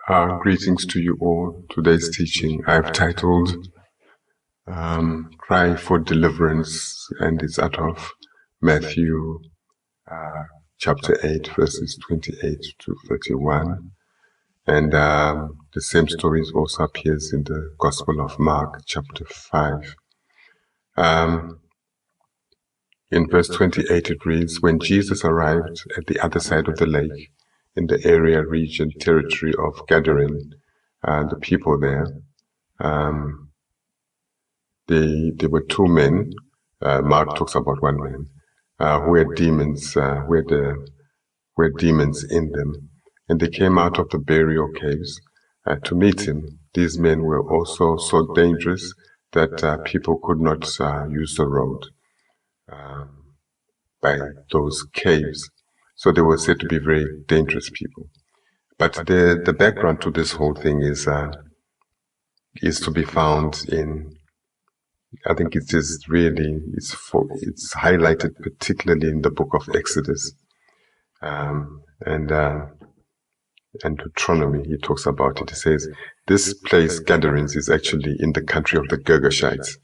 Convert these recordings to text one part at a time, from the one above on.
Greetings to you all. Today's teaching I've titled Cry for Deliverance, and it's out of Matthew chapter 8, verses 28 to 31. And the same story also appears in the Gospel of Mark, chapter 5. In verse 28 it reads, "When Jesus arrived at the other side of the lake, in the area, region, territory of Gadarene, the people there, there were two men, Mark talks about one man, who had demons, who had demons in them, and they came out of the burial caves to meet him. These men were also so dangerous that people could not use the road by those caves. So they were said to be very dangerous people. But the background to this whole thing is to be found in, I think it is really, it's highlighted particularly in the book of Exodus and Deuteronomy. He talks about it. He says, this place, Gadarenes, is actually in the country of the Girgashites.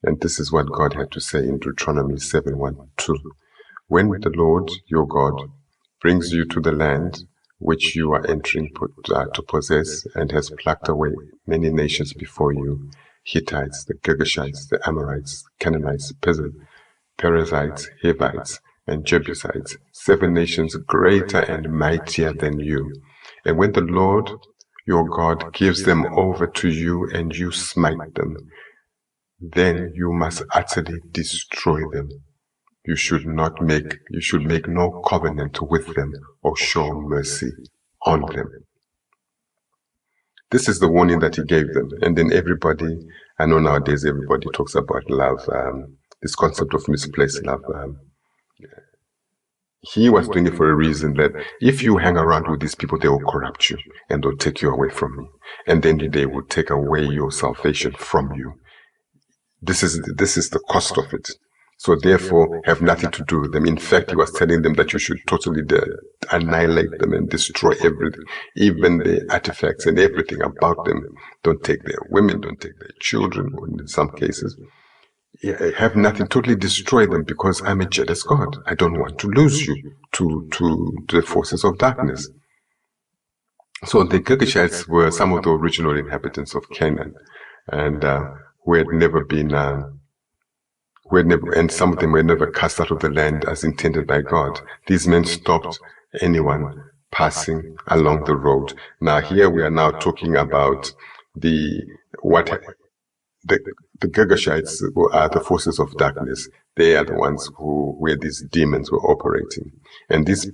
And this is what God had to say in Deuteronomy 7:1-2. When the Lord your God brings you to the land which you are entering to possess, and has plucked away many nations before you, Hittites, the Girgashites, the Amorites, Canaanites, Perizzites, Hivites, and Jebusites, 7 nations greater and mightier than you. And when the Lord your God gives them over to you and you smite them, then you must utterly destroy them. You should make no covenant with them or show mercy on them." This is the warning that he gave them. And then everybody, I know nowadays everybody talks about love, this concept of misplaced love. He was doing it for a reason, that if you hang around with these people, they will corrupt you and they'll take you away from me. And then they will take away your salvation from you. This is the cost of it. So therefore, have nothing to do with them. In fact, he was telling them that you should totally annihilate them and destroy everything, even the artifacts and everything about them. Don't take their women, don't take their children, or in some cases. Have nothing, totally destroy them, because I'm a jealous God. I don't want to lose you to the forces of darkness. So the Girgashites were some of the original inhabitants of Canaan, and who had never been... and some of them were never cast out of the land as intended by God. These men stopped anyone passing along the road. Now here we are now talking about the Girgashites, who are the forces of darkness. They are the ones where these demons were operating. And these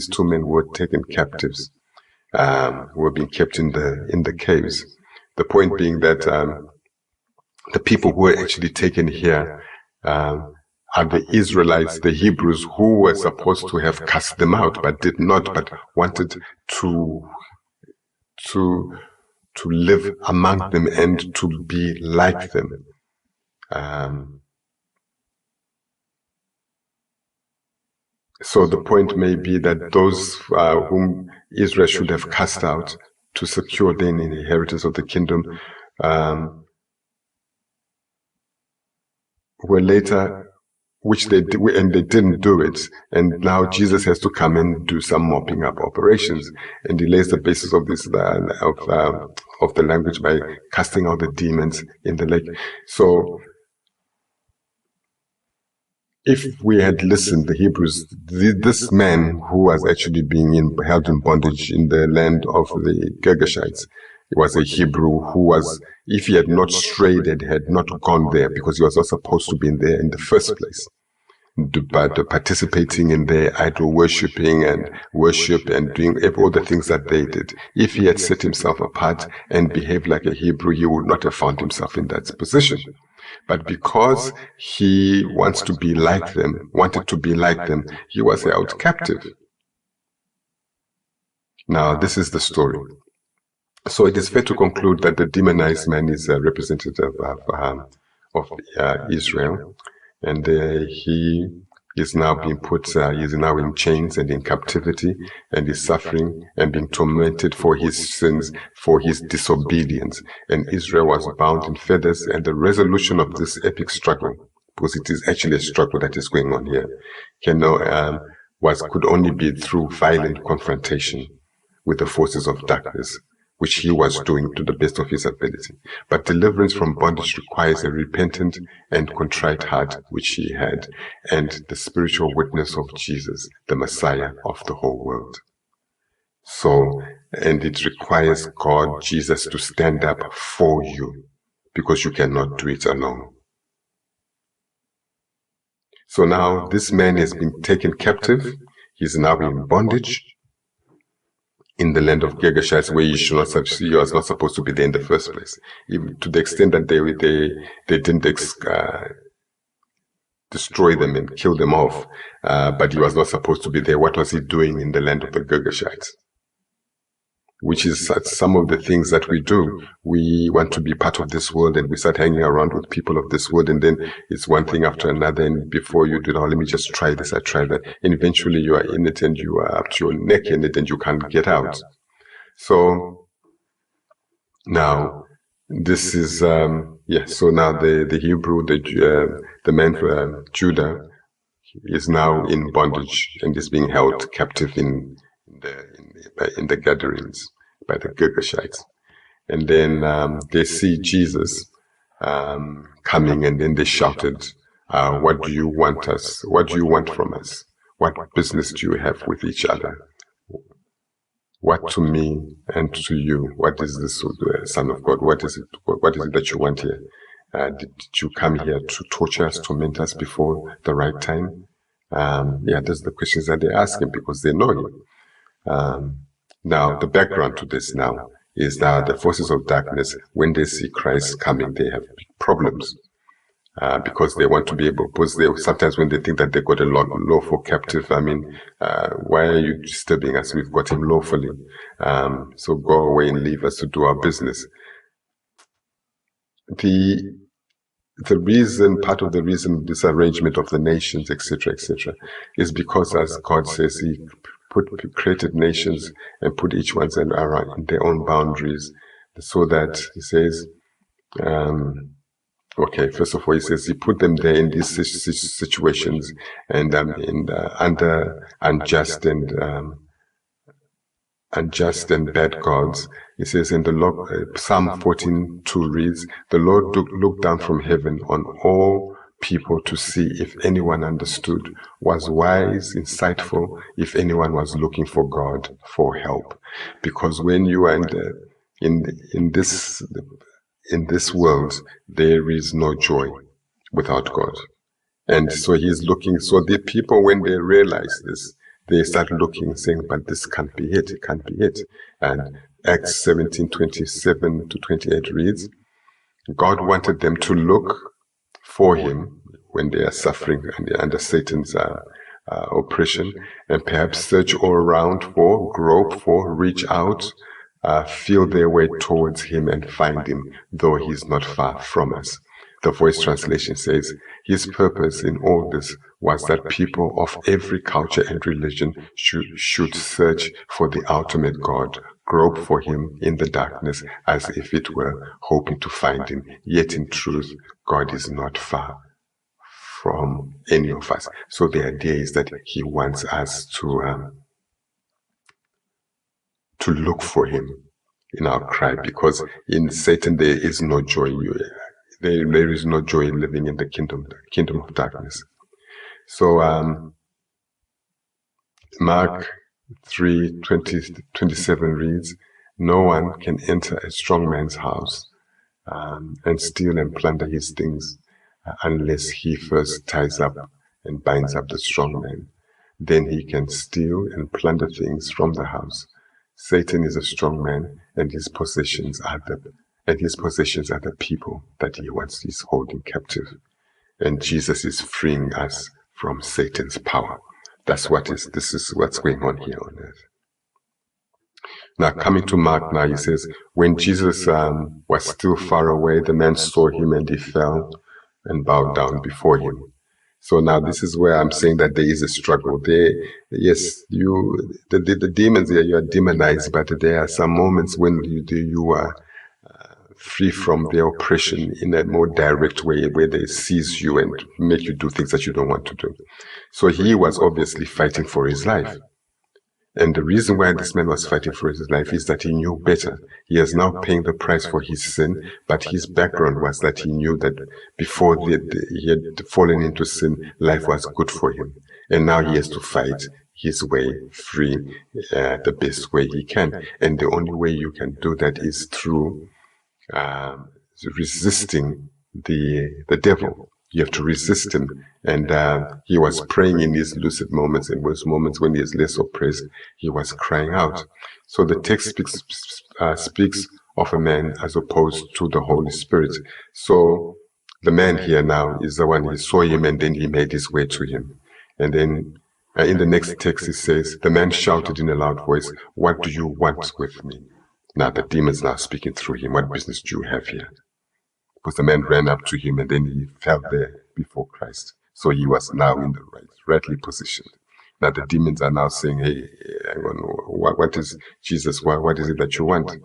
two men were taken captives, were being kept in the caves. The point being that the people who were actually taken here are the Israelites, the Hebrews, who were supposed to have cast them out, but did not, but wanted to live among them and to be like them. So the point may be that those whom Israel should have cast out to secure the inheritance of the kingdom were later, which they did, and they didn't do it. And now Jesus has to come and do some mopping up operations, and he lays the basis of this of the language by casting out the demons in the lake. So if we had listened, the Hebrews, this man who was actually being held in bondage in the land of the Girgashites, he was a Hebrew who was, if he had not strayed and had not gone there, because he was not supposed to be in there in the first place, but participating in their idol worshipping and worship and doing all the things that they did. If he had set himself apart and behaved like a Hebrew, he would not have found himself in that position. But because he wanted to be like them, he was held captive. Now, this is the story. So it is fair to conclude that the demonized man is a representative of Israel, and he He's now being put, he's now in chains and in captivity, and he's suffering and being tormented for his sins, for his disobedience. And Israel was bound in feathers, and the resolution of this epic struggle, because it is actually a struggle that is going on here, could only be through violent confrontation with the forces of darkness, which he was doing to the best of his ability. But deliverance from bondage requires a repentant and contrite heart, which he had, and the spiritual witness of Jesus, the Messiah of the whole world. So, and it requires God, Jesus, to stand up for you, because you cannot do it alone. So now this man has been taken captive. He's now in bondage in the land of Girgashites, where he was not supposed to be there in the first place. Even to the extent that they didn't destroy them and kill them off, but he was not supposed to be there. What was he doing in the land of the Girgashites? Which is some of the things that we do. We want to be part of this world, and we start hanging around with people of this world, and then it's one thing after another, and before you do, now let me just try this, I try that, and eventually you are in it and you are up to your neck in it and you can't get out. So now this is so now the Hebrew, the man from Judah is now in bondage and is being held captive in the gatherings by the Girgashites. And then they see Jesus coming, and then they shouted, what do you want us? What do you want from us? What business do you have with each other? What to me and to you? What is this, Son of God? What is it? What is it that you want here? Did you come here to torture us, torment us before the right time? Those are the questions that they're asking, because they know him. Now, the background to this now is that the forces of darkness, when they see Christ coming, they have big problems. Because they want to be able, because sometimes when they think that they got a lawful captive, why are you disturbing us? We've got him lawfully. So go away and leave us to do our business. The reason, part of the reason, this arrangement of the nations, etc., is because, as God says, he created nations and put each one around in their own boundaries, so that he says, first of all, he says he put them there in these situations and under unjust and bad gods. He says in the Psalm 14:2 reads, "The Lord looked down from heaven on all people to see if anyone understood, was wise, insightful, if anyone was looking for God for help." Because when you are in this world, there is no joy without God. And so he's looking, so the people, when they realize this, they start looking, saying, but this can't be it, it can't be it. And Acts 17:27-28 reads, God wanted them to look for him when they are suffering and they're under Satan's oppression, and perhaps search all around for, grope for, reach out, feel their way towards him and find him, though he's not far from us. The Voice translation says, his purpose in all this was that people of every culture and religion should search for the ultimate God, grope for him in the darkness as if it were, hoping to find him. Yet in truth, God is not far from any of us. So the idea is that he wants us to look for him in our cry, because in Satan there is no joy. There is no joy in living in the kingdom of darkness. So Mark 3:27 reads, no one can enter a strong man's house and steal and plunder his things unless he first ties up and binds up the strong man. Then he can steal and plunder things from the house. Satan is a strong man, and his possessions are the people that he's holding captive. And Jesus is freeing us from Satan's power. This is what's going on here on earth. Now, coming to Mark now, he says, when Jesus was still far away, the man saw him and he fell and bowed down before him. So now this is where I'm saying that there is a struggle. Yes, the demons here, you are demonized, but there are some moments when you are free from their oppression in a more direct way, where they seize you and make you do things that you don't want to do. So he was obviously fighting for his life. And the reason why this man was fighting for his life is that he knew better. He is now paying the price for his sin, but his background was that he knew that before he had fallen into sin, life was good for him. And now he has to fight his way free the best way he can. And the only way you can do that is through resisting the devil. You have to resist him. And he was praying in these lucid moments, in those moments when he is less oppressed, he was crying out. So the text speaks of a man as opposed to the Holy Spirit. So the man here now is the one, he saw him and then he made his way to him. And then in the next text it says, the man shouted in a loud voice, "What do you want with me?" Now the demon's now speaking through him. What business do you have here? Because the man ran up to him and then he fell there before Christ. So he was now in the rightly positioned. Now the demons are now saying, "Hey, what is Jesus? What is it that you want?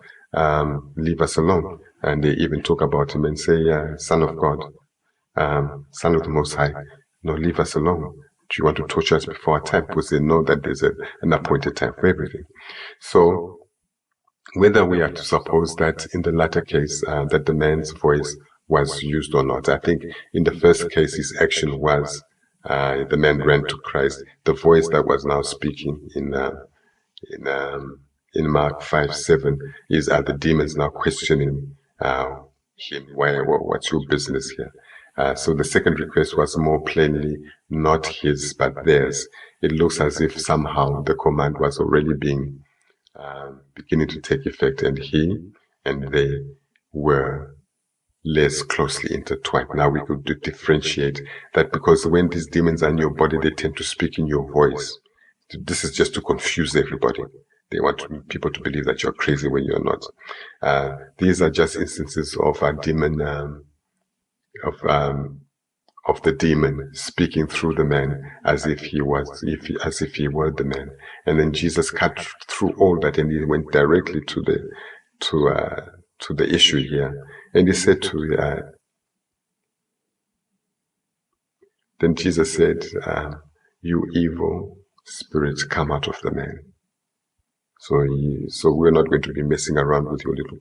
Leave us alone." And they even talk about him and say, "Son of God, Son of the Most High, no, leave us alone. Do you want to torture us before our time?" Because they know that there's an appointed time for everything. So whether we are to suppose that in the latter case that the man's voice was used or not, I think in the first case his action was the man ran to Christ. The voice that was now speaking in Mark 5:7 is the demons now questioning him. What's your business here? So the second request was more plainly not his but theirs. It looks as if somehow the command was already beginning to take effect, and he and they were less closely intertwined. Now we could differentiate that, because when these demons are in your body, they tend to speak in your voice. This is just to confuse everybody. They want people to believe that you're crazy when you're not. These are just instances of a demon, of the demon speaking through the man as if he were the man. And then Jesus cut through all that and he went directly to the issue here. And he said then Jesus said, "You evil spirits, come out of the man." So we're not going to be messing around with your little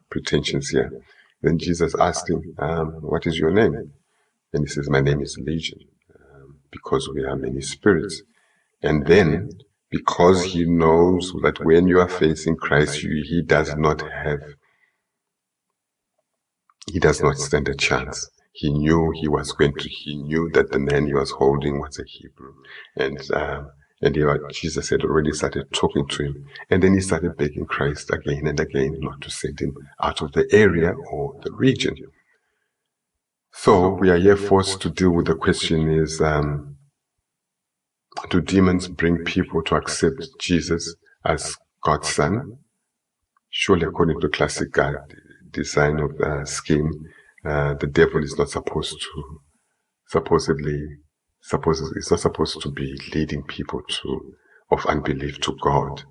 pretensions here. Then Jesus asked him, "What is your name?" And he says, "My name is Legion, because we are many spirits." And then, because he knows that when you are facing Christ, he does not stand a chance. He knew he knew that the man he was holding was a Hebrew. And Jesus had already started talking to him. And then he started begging Christ again and again not to send him out of the area or the region. So we are here forced to deal with the question is, do demons bring people to accept Jesus as God's Son? Surely, according to classic design of scheme, the devil is not supposed to be leading people of unbelief to God.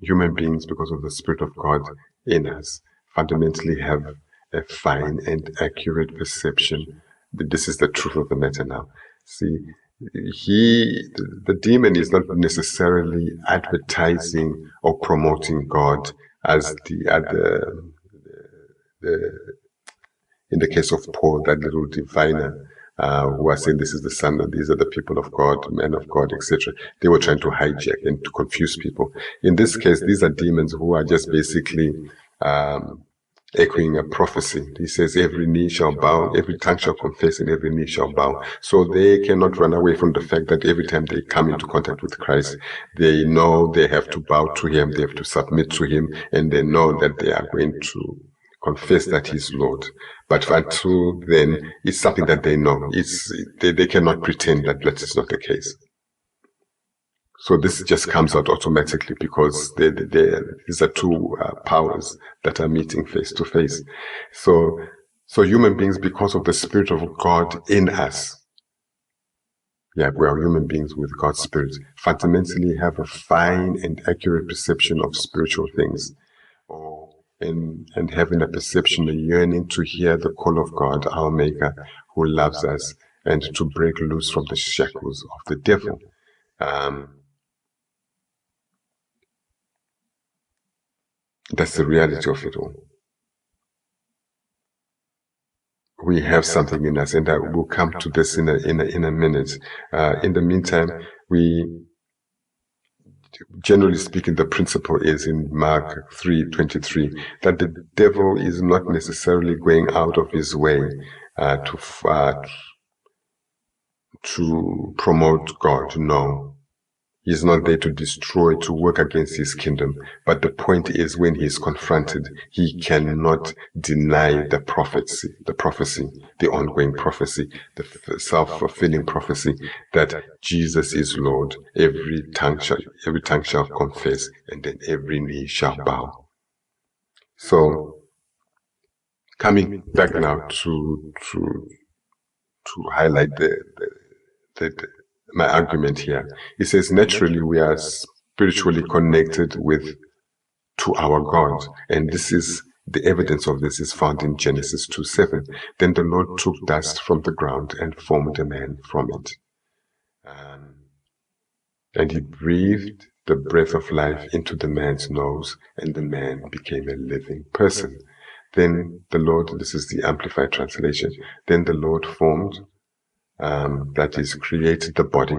Human beings, because of the Spirit of God in us, fundamentally have a fine and accurate perception. This is the truth of the matter now. See, the demon is not necessarily advertising or promoting God as in the case of Paul, that little diviner who was saying this is the Son, and these are the people of God, men of God, etc. They were trying to hijack and to confuse people. In this case, these are demons who are just basically echoing a prophecy. He says, every knee shall bow, every tongue shall confess, and every knee shall bow. So they cannot run away from the fact that every time they come into contact with Christ, they know they have to bow to him, they have to submit to him, and they know that they are going to confess that he's Lord. But until then, it's something that they know. They cannot pretend that that is not the case. So this just comes out automatically because these are two powers that are meeting face to face. So So human beings, because of the Spirit of God in us, we are human beings with God's Spirit, fundamentally have a fine and accurate perception of spiritual things, and having a perception, a yearning to hear the call of God, our Maker, who loves us, and to break loose from the shackles of the devil. That's the reality of it all. We have something in us, and we'll come to this in a minute. In the meantime, generally speaking, the principle is in Mark 3:23 that the devil is not necessarily going out of his way to promote God. No, he's not there to destroy, to work against his kingdom. But the point is, when he's confronted, he cannot deny the prophecy, the ongoing prophecy, the self-fulfilling prophecy that Jesus is Lord. Every tongue shall confess, and then every knee shall bow. So, coming back now to highlight my argument here. It says, naturally, we are spiritually connected to our God. And this is the evidence of this is found in Genesis 2:7. Then the Lord took dust from the ground and formed a man from it. And he breathed the breath of life into the man's nose, and the man became a living person. Then the Lord, this is the Amplified Translation, then the Lord formed, that is, created the body,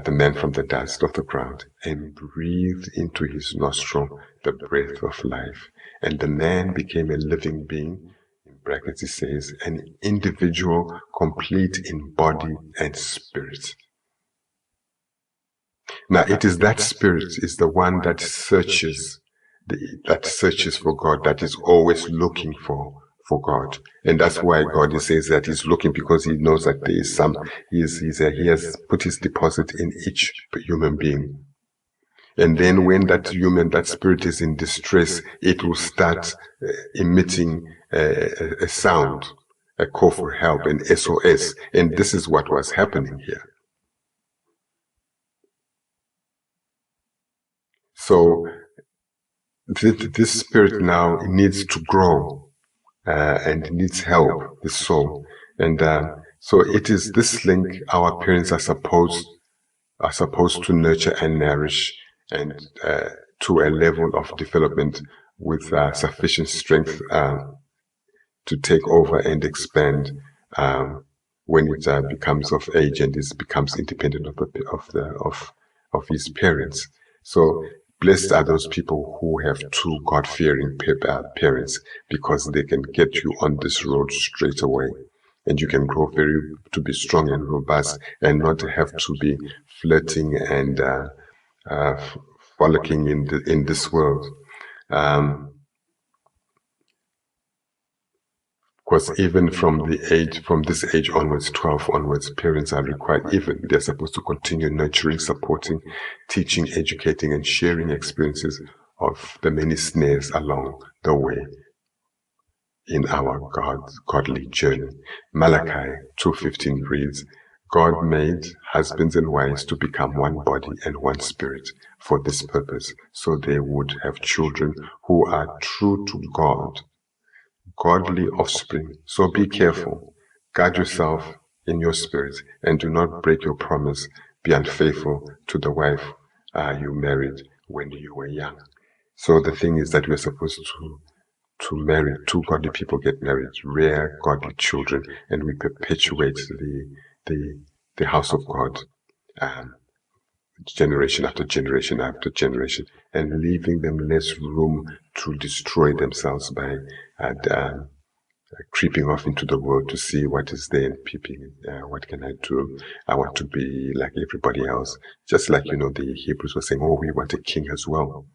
the man from the dust of the ground, and breathed into his nostril the breath of life. And the man became a living being, in brackets it says, an individual complete in body and spirit. Now it is that spirit is the one that searches for God, that is always looking for God. And that's why God says that he's looking, because he knows that there is he has put his deposit in each human being. And then when that spirit is in distress, it will start emitting a sound, a call for help, an SOS. And this is what was happening here. So this spirit now needs to grow. And needs help, the soul. And so it is this link our parents are supposed to nurture and nourish, and to a level of development with sufficient strength to take over and expand when it becomes of age and becomes independent of his parents. So blessed are those people who have two God-fearing parents, because they can get you on this road straight away, and you can grow to be strong and robust, and not have to be flirting and frolicking in this world. Because even from this age onwards, 12 onwards, parents are required, they're supposed to continue nurturing, supporting, teaching, educating, and sharing experiences of the many snares along the way in our godly journey. Malachi 2:15 reads, God made husbands and wives to become one body and one spirit for this purpose, so they would have children who are true to God, godly offspring. So be careful. Guard yourself in your spirit, and do not break your promise. Be unfaithful to the wife you married when you were young. So the thing is that we're supposed to marry. Two godly people get married, rear godly children, and we perpetuate the house of God, generation after generation after generation, and leaving them less room to destroy themselves by creeping off into the world to see what is there and peeping. What can I do? I want to be like everybody else. Just like, the Hebrews were saying, oh, we want a king as well.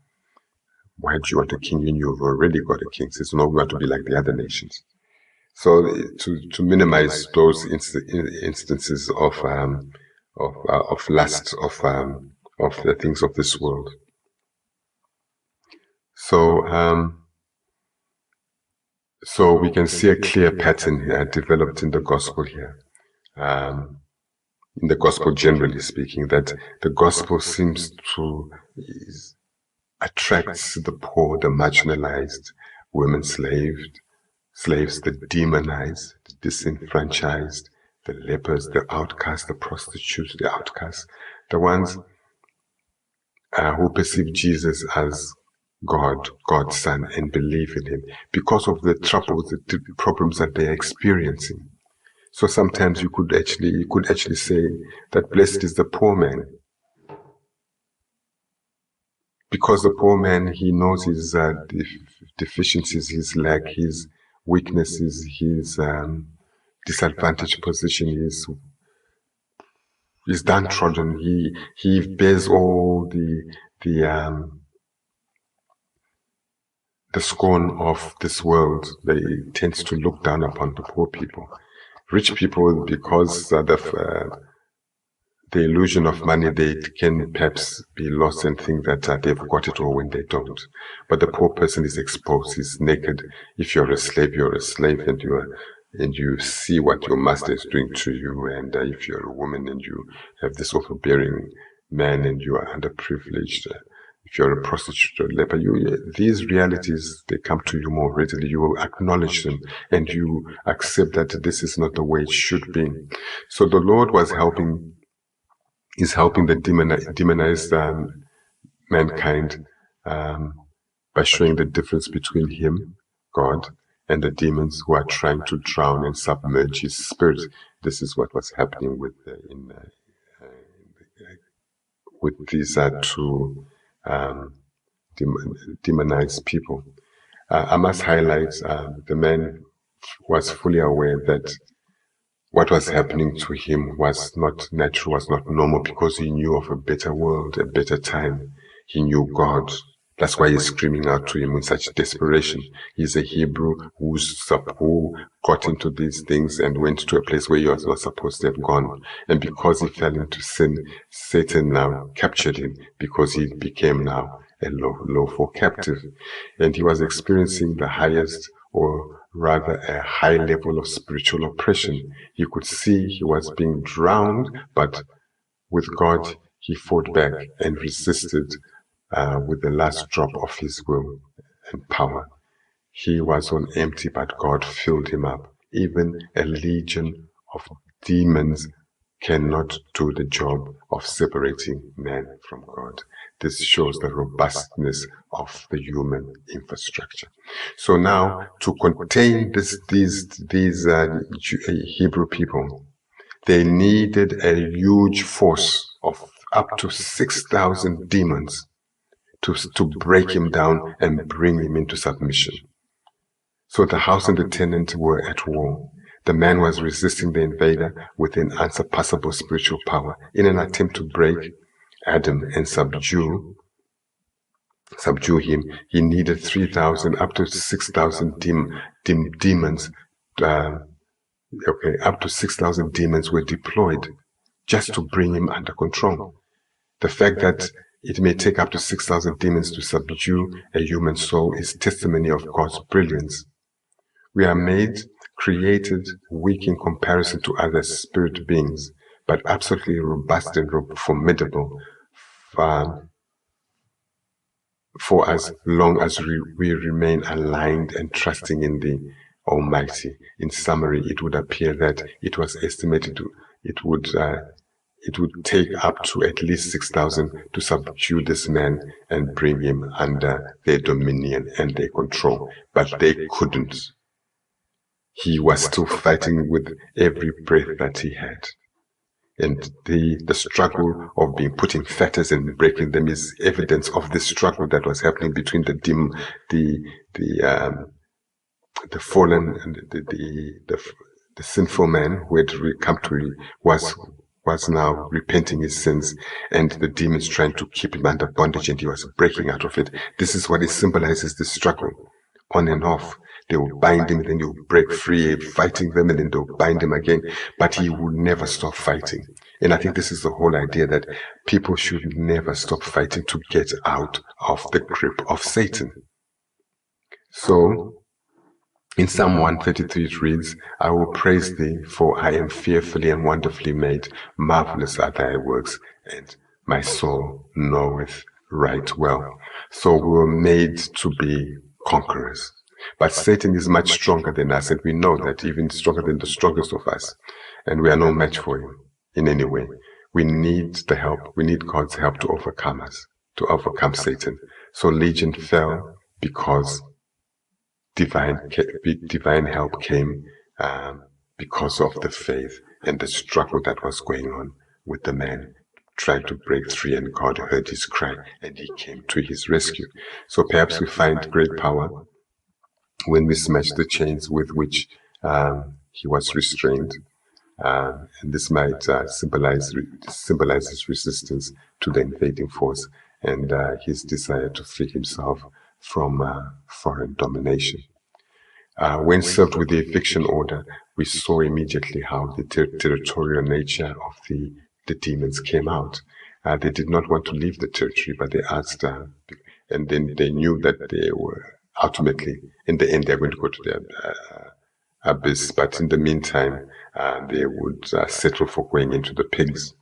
Why do you want a king when you've already got a king? Says, no, we want to be like the other nations. So to minimize those instances of lust, of the things of this world. So So we can see a clear pattern here developed in the gospel here. In the gospel, generally speaking, that the gospel seems to attracts the poor, the marginalized, women slaves, the demonized, the disenfranchised, the lepers, the outcasts, the prostitutes, the outcasts, the ones who perceive Jesus as God, God's Son, and believe in Him because of the troubles, the problems that they are experiencing. So sometimes you could actually say that blessed is the poor man, because the poor man, he knows his deficiencies, his lack, his weaknesses, his disadvantaged position, he's downtrodden. He bears all the scorn of this world. They tends to look down upon the poor people. Rich people, because the illusion of money, they can perhaps be lost and think that they've got it all when they don't. But the poor person is exposed, he's naked. If you're a slave, you're a slave, and you see what your master is doing to you. And if you're a woman and you have this overbearing man and you are underprivileged, if you're a prostitute or a leper, these realities, they come to you more readily. You will acknowledge them and you accept that this is not the way it should be. So the Lord is helping the demonized mankind by showing the difference between Him, God, and the demons who are trying to drown and submerge His spirit. This is what was happening with these two demonized people. I must highlight the man was fully aware that what was happening to him was not natural, was not normal, because he knew of a better world, a better time. He knew God. That's why he's screaming out to him in such desperation. He's a Hebrew who got into these things and went to a place where he was not supposed to have gone. And because he fell into sin, Satan now captured him, because he became now a lawful captive. And he was experiencing the highest, or rather a high level of spiritual oppression. You could see he was being drowned, but with God, he fought back and resisted with the last drop of his will and power. He was on empty, but God filled him up. Even a legion of demons cannot do the job of separating man from God. This shows the robustness of the human infrastructure. So now, to contain these Hebrew people, they needed a huge force of up to 6,000 demons to break him down and bring him into submission. So the house and the tenant were at war. The man was resisting the invader with an unsurpassable spiritual power in an attempt to break Adam and subdue him. He needed 3,000 up to 6,000 demons. Up to 6,000 demons were deployed just to bring him under control. The fact that it may take up to 6,000 demons to subdue a human soul is testimony of God's brilliance. We are created weak in comparison to other spirit beings, but absolutely robust and formidable for as long as we remain aligned and trusting in the Almighty. In summary, it would appear that it was estimated it would take up to at least 6,000 to subdue this man and bring him under their dominion and their control. But they couldn't. He was still fighting with every breath that he had. And the struggle of being put in fetters and breaking them is evidence of the struggle that was happening between the fallen and the sinful man who had come to was now repenting his sins, and the demons trying to keep him under bondage, and he was breaking out of it. This is what it symbolizes, the struggle, on and off. They will bind him, then he'll break free, fighting them, and then they'll bind him again. But he will never stop fighting. And I think this is the whole idea, that people should never stop fighting to get out of the grip of Satan. So In Psalm 133 it reads, I will praise thee, for I am fearfully and wonderfully made. Marvelous are thy works, and my soul knoweth right well. So we were made to be conquerors. But Satan is much stronger than us, and we know that, even stronger than the strongest of us. And we are no match for him in any way. We need the help. We need God's help to overcome us, to overcome Satan. So Legion fell because divine help came because of the faith and the struggle that was going on with the man trying to break free, and God heard his cry and he came to his rescue. So perhaps we find great power when we smash the chains with which he was restrained. And this might symbolize his resistance to the invading force and his desire to free himself from foreign domination. When served with the eviction order, we saw immediately how the territorial nature of the demons came out. They did not want to leave the territory, but they asked, and then they knew that they were ultimately, in the end, they're going to go to the abyss, but in the meantime, they would settle for going into the pigs.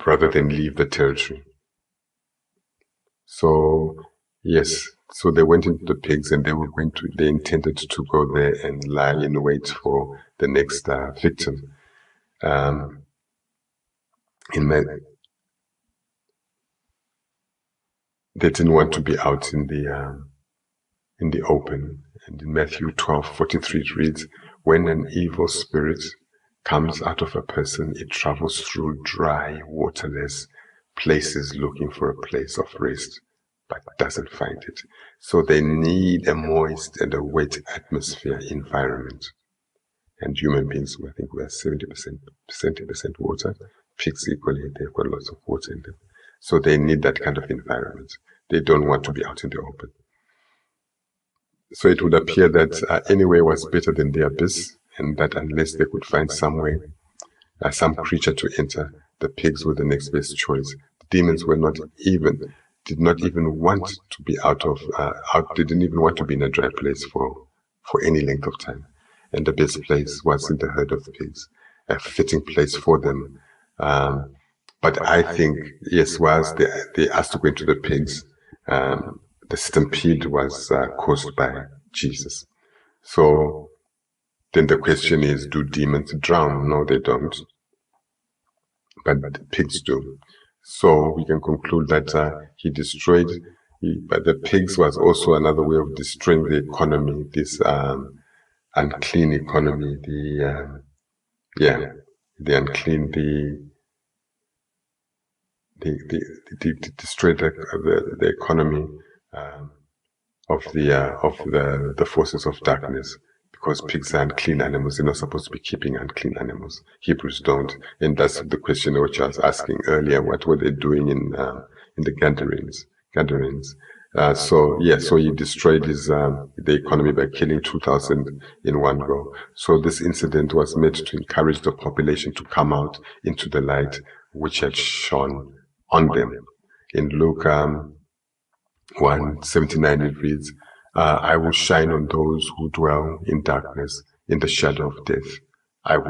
Rather than leave the territory. So, yes, so they went into the pigs, and they intended to go there and lie in wait for the next victim. They didn't want to be out in the open. And in Matthew 12:43 it reads, when an evil spirit comes out of a person, it travels through dry, waterless places looking for a place of rest, but doesn't find it. So they need a moist and a wet atmosphere environment. And human beings, I think we are 70% water. Pigs equally, they've got lots of water in them. So they need that kind of environment. They don't want to be out in the open. So it would appear that anywhere was better than the abyss, and that unless they could find some way, some creature to enter, the pigs were the next best choice. The demons did not even want to be they didn't even want to be in a dry place for any length of time. And the best place was in the herd of pigs, a fitting place for them. But I think, yes, whilst they asked to go into the pigs, the stampede was caused by Jesus. So then the question is, do demons drown? No, they don't. But the pigs do. So we can conclude that but the pigs was also another way of destroying the economy, this unclean economy, the unclean, destroy the economy of the forces of darkness, because pigs are unclean animals. They're not supposed to be keeping unclean animals. Hebrews don't, and that's the question which I was asking earlier. What were they doing in the gatherings? So he destroyed the economy by killing 2,000 in one go. So this incident was meant to encourage the population to come out into the light which had shone on them. In Luke 1:79 it reads, I will shine on those who dwell in darkness, in the shadow of death. It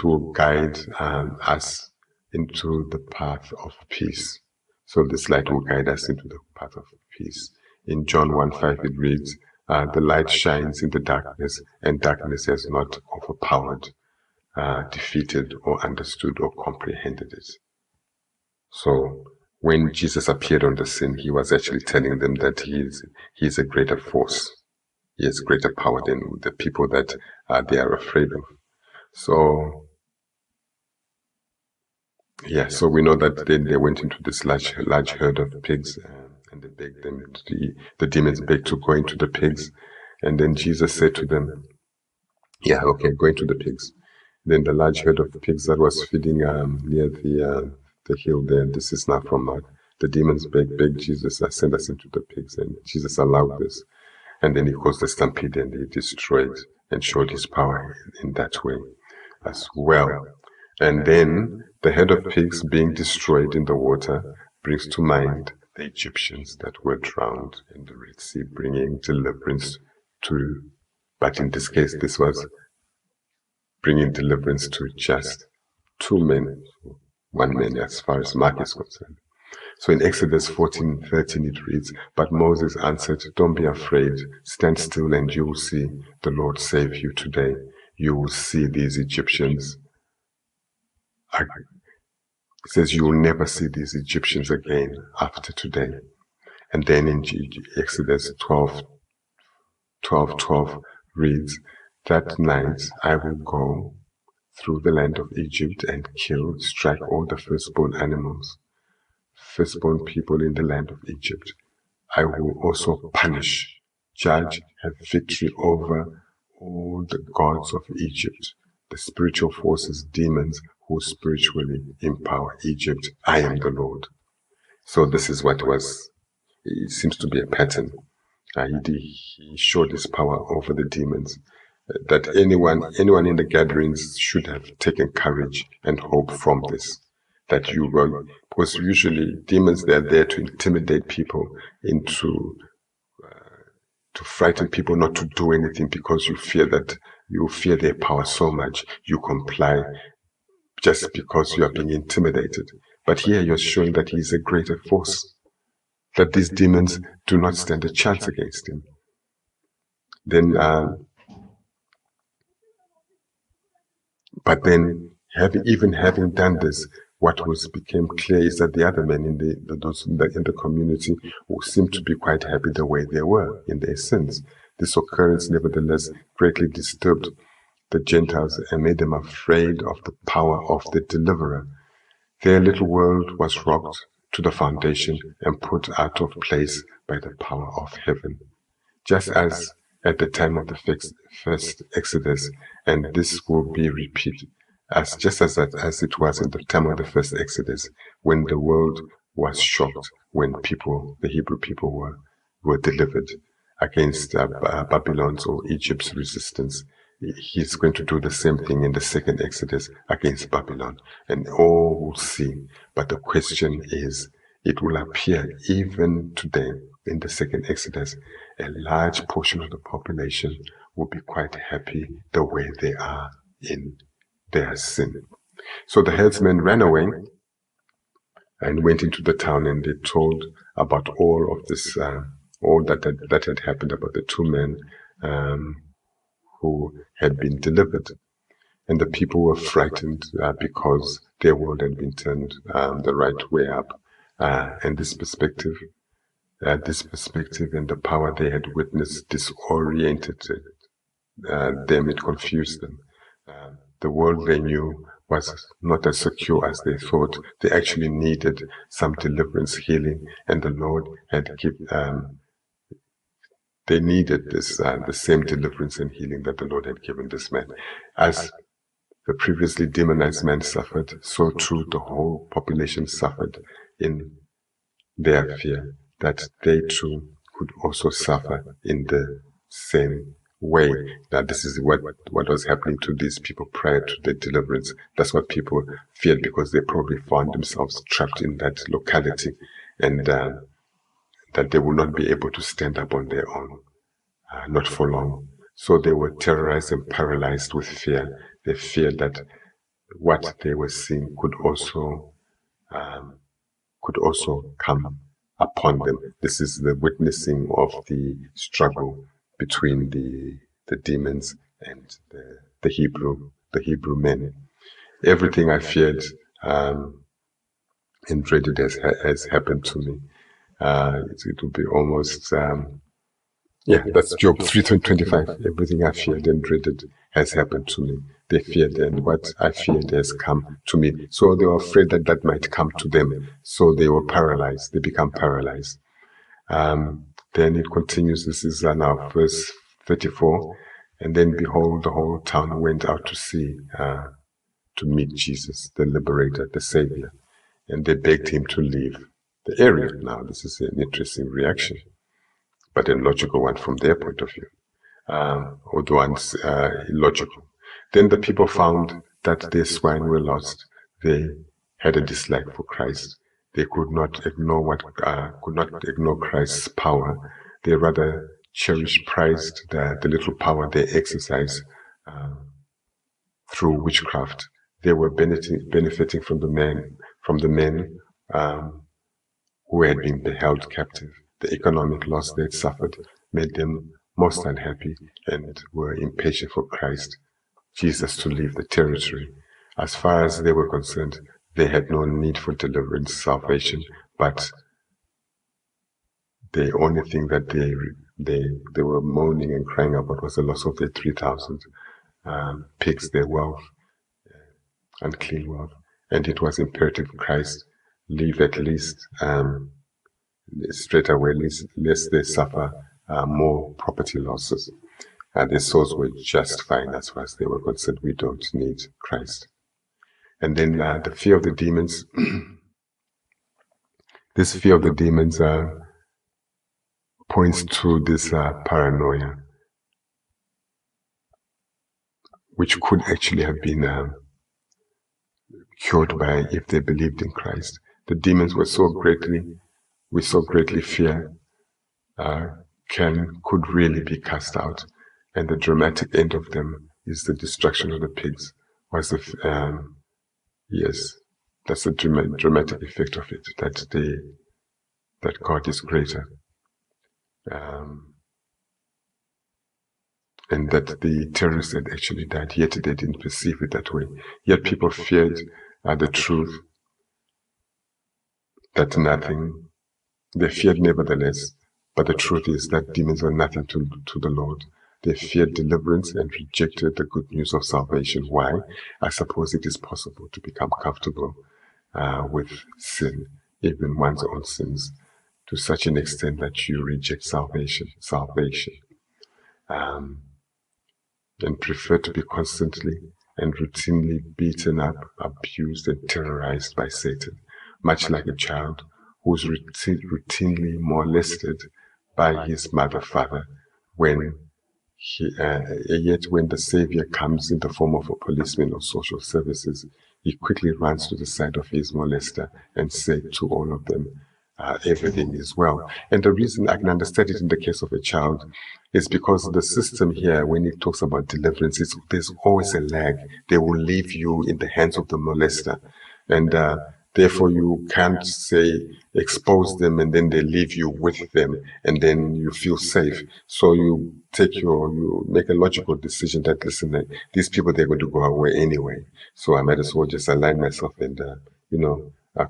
will guide us into the path of peace. So this light will guide us into the path of peace. In John 1:5 it reads, the light shines in the darkness, and darkness has not overpowered, defeated, or understood, or comprehended it. So when Jesus appeared on the scene, he was actually telling them that he is a greater force. He has greater power than the people that they are afraid of. So, so we know that then they went into this large herd of pigs, and they begged them, the demons begged to go into the pigs. And then Jesus said to them, go into the pigs. Then the large herd of pigs that was feeding near the hill there, this is now from the demons begged Jesus, send us into the pigs, and Jesus allowed this. And then he caused the stampede, and he destroyed and showed his power in that way as well. And then the herd of pigs being destroyed in the water brings to mind the Egyptians that were drowned in the Red Sea, bringing deliverance to, but in this case, this was bringing deliverance to just 2 men, 1 man as far as Mark is concerned. So in Exodus 14:13 it reads, "But Moses answered, 'Don't be afraid, stand still and you will see the Lord save you today. You will see these Egyptians.'" It says you will never see these Egyptians again after today. And then in Exodus 12:12 reads, "That night I will go through the land of Egypt and kill, strike all the firstborn animals, firstborn people in the land of Egypt. I will also punish, judge, have victory over all the gods of Egypt, the spiritual forces, demons who spiritually empower Egypt. I am the Lord." So this is what it seems to be a pattern. He showed his power over the demons. That anyone in the gatherings should have taken courage and hope from this. That you will, because usually demons, they're there to intimidate people, to frighten people not to do anything, because you fear their power so much, you comply just because you are being intimidated. But here you're showing that he is a greater force, that these demons do not stand a chance against him. Then, but then, having done this, what became clear is that the other men those in the community who seemed to be quite happy the way they were in their sins. This occurrence, nevertheless, greatly disturbed the Gentiles and made them afraid of the power of the deliverer. Their little world was rocked to the foundation and put out of place by the power of heaven. Just as at the time of the first Exodus, and this will be repeated, just as it was in the time of the first Exodus, when the world was shocked, when the Hebrew people were delivered against Babylon's or Egypt's resistance. He's going to do the same thing in the second Exodus against Babylon, and all will see. But the question is, it will appear even today in the second Exodus, a large portion of the population will be quite happy the way they are in their sin. So the herdsmen ran away and went into the town, and they told about all of this, all that had happened about the 2 men who had been delivered. And the people were frightened because their world had been turned the right way up. And this perspective and the power they had witnessed disoriented them, it confused them. The world they knew was not as secure as they thought. They actually needed some deliverance, healing, and the Lord had given. They needed this, the same deliverance and healing that the Lord had given this man. As the previously demonized man suffered, so too the whole population suffered in their fear that they too could also suffer in the same way. Now this is what was happening to these people prior to the deliverance. That's what people feared, because they probably found themselves trapped in that locality, and that they would not be able to stand up on their own, not for long. So they were terrorized and paralyzed with fear. They feared that what they were seeing could also come upon them. This is the witnessing of the struggle between the demons and the Hebrew men. Everything I feared and dreaded has happened to me. It will be almost that's Job 3:25. Everything I feared and dreaded has happened to me. They feared, and what I feared has come to me. So they were afraid that might come to them. So they were paralyzed. They become paralyzed. Then it continues. This is now verse 34. And then behold, the whole town went out to see, to meet Jesus, the liberator, the savior. And they begged him to leave the area. Now, this is an interesting reaction, but a logical one from their point of view, although illogical. Then the people found that their swine were lost. They had a dislike for Christ. They could not ignore Christ's power. They rather cherished, prized the little power they exercise through witchcraft. They were benefiting from the men who had been held captive. The economic loss they had suffered made them most unhappy and were impatient for Christ, Jesus, to leave the territory. As far as they were concerned, they had no need for deliverance, salvation, but the only thing that they were moaning and crying about was the loss of their 3,000 pigs, their wealth, unclean wealth. And it was imperative Christ leave at least straight away, lest they suffer more property losses. Their souls were just fine as far as they were concerned. We don't need Christ. And then the fear of the demons. This fear of the demons points to this paranoia, which could actually have been cured by if they believed in Christ. The demons we so greatly fear, could really be cast out, and the dramatic end of them is the destruction of the pigs. Yes, that's the dramatic effect of it. That God is greater, and that the terrorists had actually died. Yet they didn't perceive it that way. Yet people feared the truth. That nothing. They feared nevertheless, but the truth is that demons are nothing to the Lord. They feared deliverance and rejected the good news of salvation. Why? I suppose it is possible to become comfortable with sin, even one's own sins, to such an extent that you reject salvation, and prefer to be constantly and routinely beaten up, abused, and terrorized by Satan, much like a child who's routinely molested by his father, yet when the Savior comes in the form of a policeman or social services, he quickly runs to the side of his molester and says to all of them, everything is well. And the reason I can understand it in the case of a child is because the system here, when it talks about deliverance, there's always a lag. They will leave you in the hands of the molester. And therefore, you can't say expose them and then they leave you with them and then you feel safe. So you make a logical decision that, listen, these people, they're going to go away anyway. So I might as well just align myself and,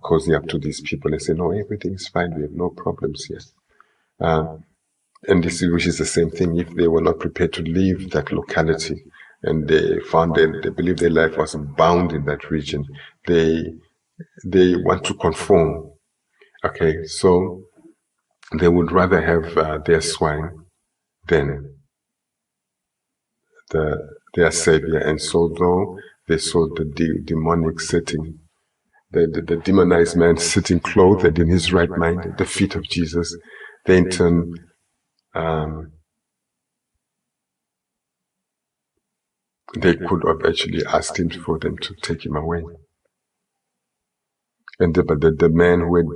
cozy up to these people and say, no, everything's fine. We have no problems here. And this, which is the same thing, if they were not prepared to leave that locality and they found they believe their life was bound in that region, they want to conform. Okay, so they would rather have their swine than their savior. And so though they saw the demonic setting, the demonized man sitting clothed in his right mind at the feet of Jesus, they in turn they could have actually asked him for them to take him away. But the man who had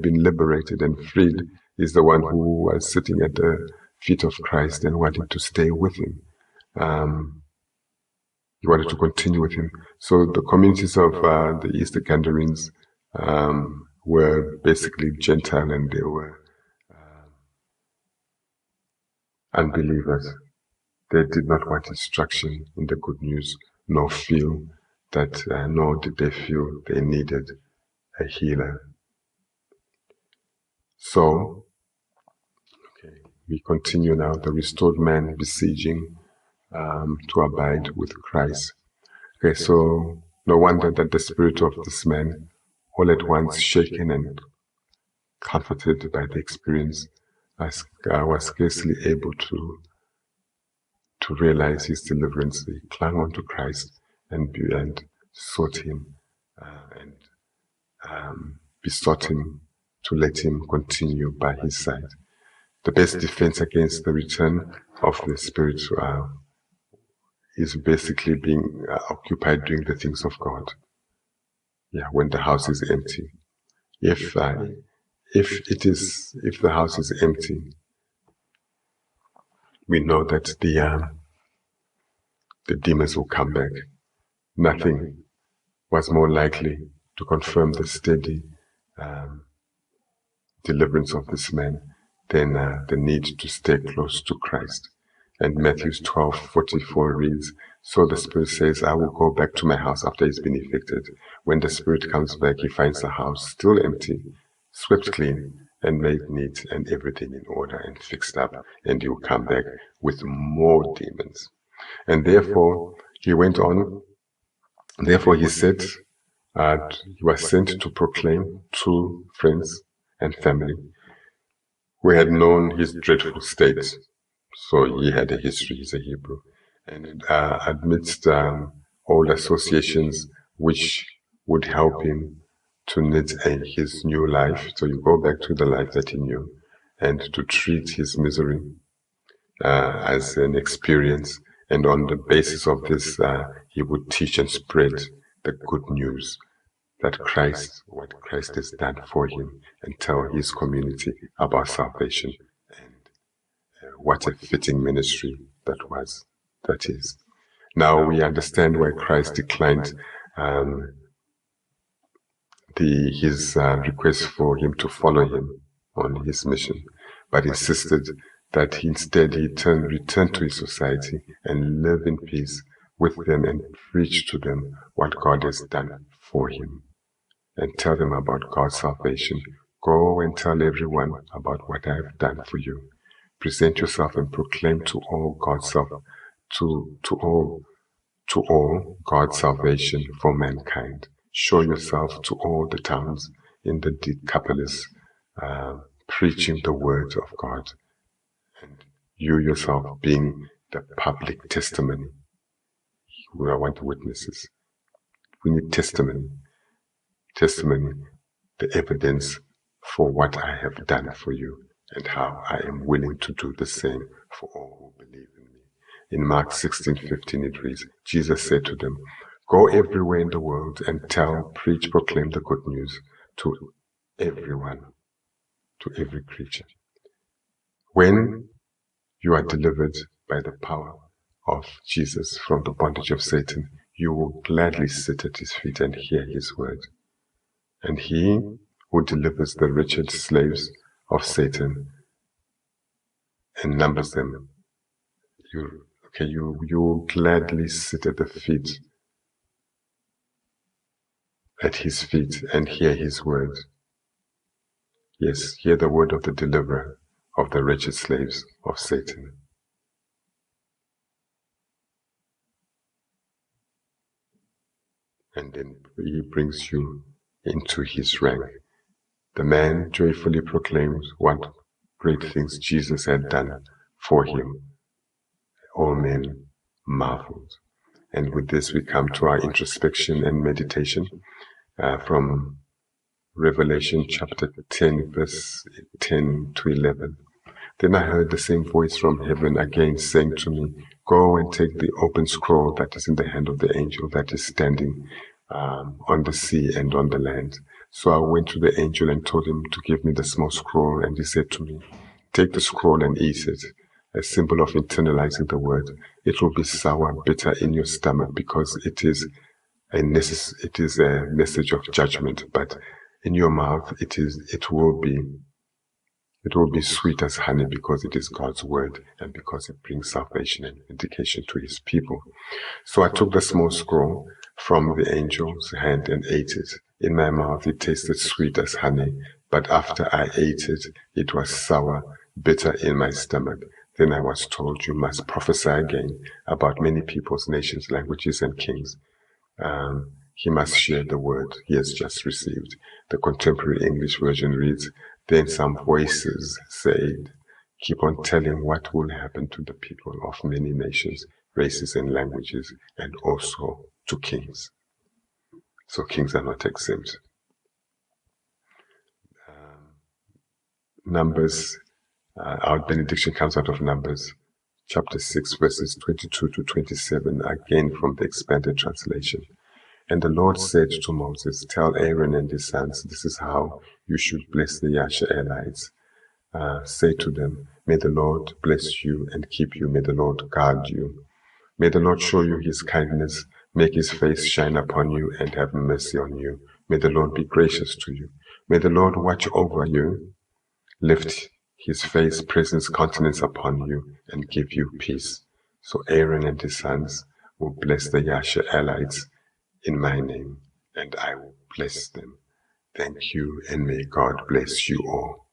been liberated and freed is the one who was sitting at the feet of Christ and wanted to stay with him. He wanted to continue with him. So the communities of the Eastern Gadarenes were basically Gentile, and they were unbelievers. They did not want instruction in the good news, nor did they feel they needed a healer. So, we continue now, the restored man besieging to abide with Christ. Okay, so no wonder that the spirit of this man, all at once shaken and comforted by the experience, was scarcely able to realize his deliverance. He clung on to Christ and sought him and besought him to let him continue by his side. The best defense against the return of the Spirit is basically being occupied doing the things of God. Yeah, when the house is empty. If the house is empty, we know that the demons will come back. Nothing was more likely to confirm the steady deliverance of this man than the need to stay close to Christ. And Matthew 12:44 reads, "So the Spirit says, I will go back to my house after he's been evicted. When the Spirit comes back, he finds the house still empty, swept clean, and made neat, and everything in order and fixed up, and he will come back with more demons." And therefore, he went on, therefore he said, he was sent to proclaim to friends and family who had known his dreadful state. So he had a history, he's a Hebrew. And amidst old associations which would help him to knit his new life, so you go back to the life that he knew, and to treat his misery as an experience. And on the basis of this, he would teach and spread the good news that Christ, what Christ has done for him, and tell his community about salvation. And what a fitting ministry that is. Now we understand why Christ declined his request for him to follow him on his mission, but insisted that instead he return to his society and live in peace with them and preach to them what God has done for him, and tell them about God's salvation. Go and tell everyone about what I have done for you. Present yourself and proclaim to all God's to all God's salvation for mankind. Show yourself to all the towns in the Decapolis, preaching the word of God, and you yourself being the public testimony. I want witnesses. We need testimony, the evidence for what I have done for you, and how I am willing to do the same for all who believe in me. In Mark 16:15 it reads, Jesus said to them, "Go everywhere in the world and preach, proclaim the good news to everyone, to every creature." When you are delivered by the power of Jesus from the bondage of Satan, you will gladly sit at his feet and hear his word. And he who delivers the wretched slaves of Satan and numbers them, you will gladly sit at his feet and hear his word. Yes, hear the word of the deliverer of the wretched slaves of Satan. And then he brings you into his rank. The man joyfully proclaims what great things Jesus had done for him. All men marveled. And with this we come to our introspection and meditation from Revelation chapter 10, verse 10 to 11. Then I heard the same voice from heaven again saying to me, "Go and take the open scroll that is in the hand of the angel that is standing on the sea and on the land." So I went to the angel and told him to give me the small scroll, and he said to me, "Take the scroll and eat it, a symbol of internalizing the word. It will be sour, bitter in your stomach, because it is a message of judgment, but in your mouth it will be sweet as honey, because it is God's word and because it brings salvation and vindication to his people." So I took the small scroll from the angel's hand and ate it. In my mouth it tasted sweet as honey, but after I ate it, it was sour, bitter in my stomach. Then I was told, "You must prophesy again about many peoples, nations, languages, and kings." He must share the word he has just received. The Contemporary English Version reads, "Then some voices said, 'Keep on telling what will happen to the people of many nations, races, and languages, and also to kings.'" So kings are not exempt. Numbers, our benediction comes out of Numbers chapter 6, verses 22 to 27, again from the expanded translation. And the Lord said to Moses, tell Aaron and his sons, this is how you should bless the Israelites. Say to them, may the Lord bless you and keep you. May the Lord guard you. May the Lord show you his kindness, make his face shine upon you, and have mercy on you. May the Lord be gracious to you. May the Lord watch over you, lift his face, presence, countenance upon you, and give you peace. So Aaron and his sons will bless the Israelites in my name, and I will bless them. Thank you, and may God bless you all.